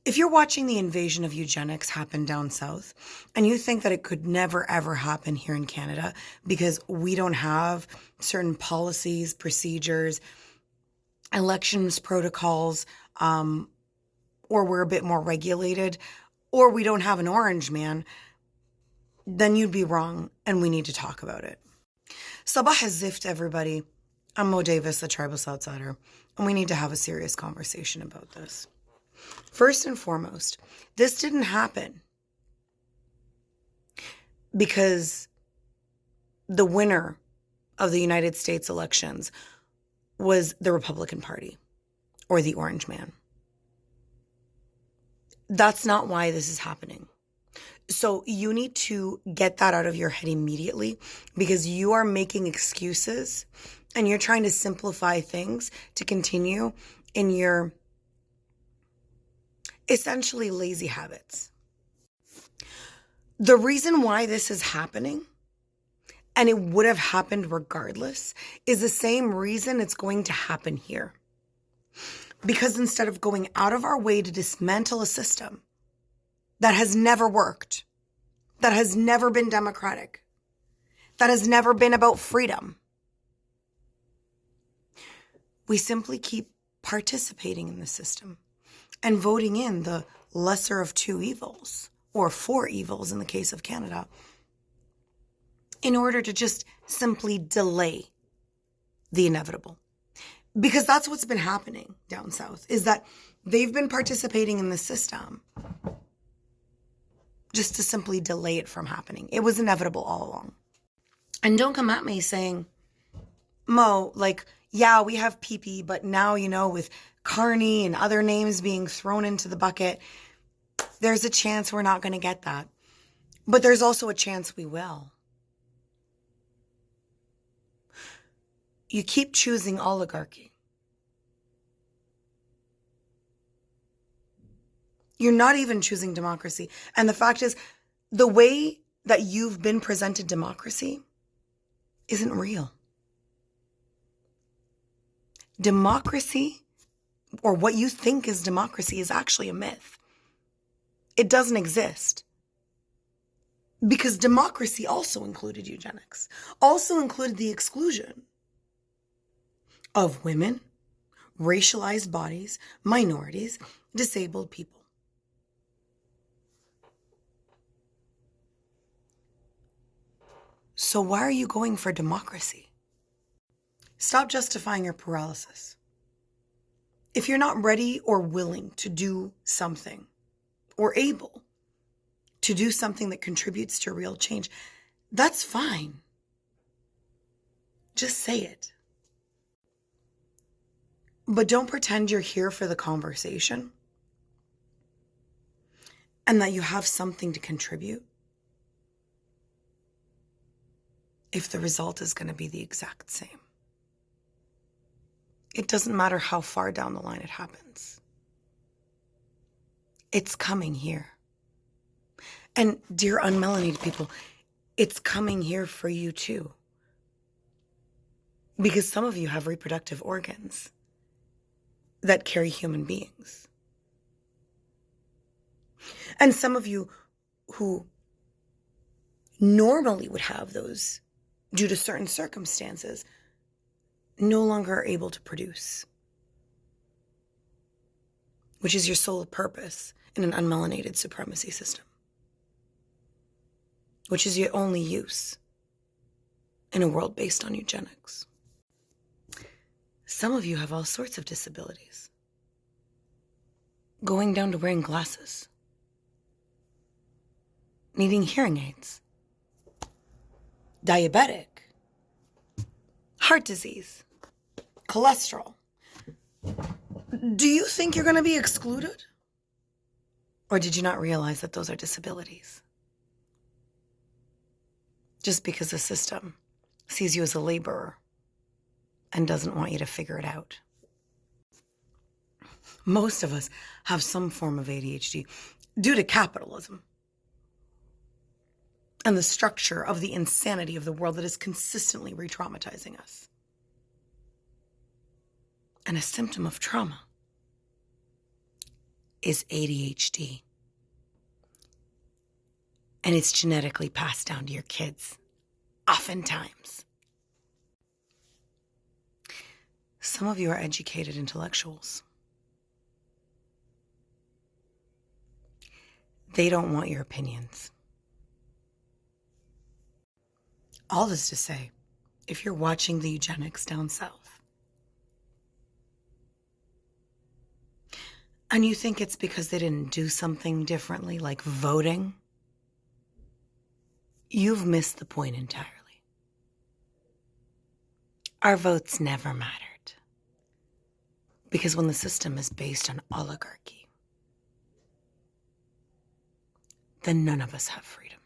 If you're watching the invasion of eugenics happen down south and you think that it could never ever happen here in Canada because we don't have certain policies, procedures, elections protocols, or we're a bit more regulated, or we don't have an orange man, then you'd be wrong and we need to talk about it. Sabah Zift, everybody. I'm Mo Davis, the Tribal Outsider, and we need to have a serious conversation about this. First and foremost, this didn't happen because the winner of the United States elections was the Republican Party or the Orange Man. That's not why this is happening. So you need to get that out of your head immediately, because you are making excuses and you're trying to simplify things to continue in your essentially lazy habits. The reason why this is happening, and it would have happened regardless, is the same reason it's going to happen here. Because instead of going out of our way to dismantle a system that has never worked, that has never been democratic, that has never been about freedom, we simply keep participating in the system and voting in the lesser of two evils, or four evils in the case of Canada, in order to just simply delay the inevitable. Because that's what's been happening down south, is that they've been participating in the system just to simply delay it from happening. It was inevitable all along. And don't come at me saying, Mo, yeah, we have PP, but now, with Carney and other names being thrown into the bucket, there's a chance we're not going to get that. But there's also a chance we will. You keep choosing oligarchy. You're not even choosing democracy. And the fact is, the way that you've been presented democracy isn't real. Democracy, or what you think is democracy, is actually a myth. It doesn't exist. Because democracy also included eugenics, also included the exclusion of women, racialized bodies, minorities, disabled people. So why are you going for democracy? Stop justifying your paralysis. If you're not ready or willing to do something, or able to do something that contributes to real change, that's fine. Just say it. But don't pretend you're here for the conversation and that you have something to contribute if the result is going to be the exact same. It doesn't matter how far down the line it happens. It's coming here. And dear unmelanated people, it's coming here for you too. Because some of you have reproductive organs that carry human beings. And some of you who normally would have those due to certain circumstances no longer are able to produce, which is your sole purpose in an unmelanated supremacy system, which is your only use in a world based on eugenics. Some of you have all sorts of disabilities, going down to wearing glasses, needing hearing aids, diabetic, heart disease, cholesterol. Do you think you're going to be excluded? Or did you not realize that those are disabilities? Just because the system sees you as a laborer and doesn't want you to figure it out. Most of us have some form of ADHD due to capitalism and the structure of the insanity of the world that is consistently re-traumatizing us. And a symptom of trauma is ADHD. And it's genetically passed down to your kids, oftentimes. Some of you are educated intellectuals. They don't want your opinions. All this to say, if you're watching the eugenics down south, and you think it's because they didn't do something differently, like voting, you've missed the point entirely. Our votes never mattered. Because when the system is based on oligarchy, then none of us have freedom.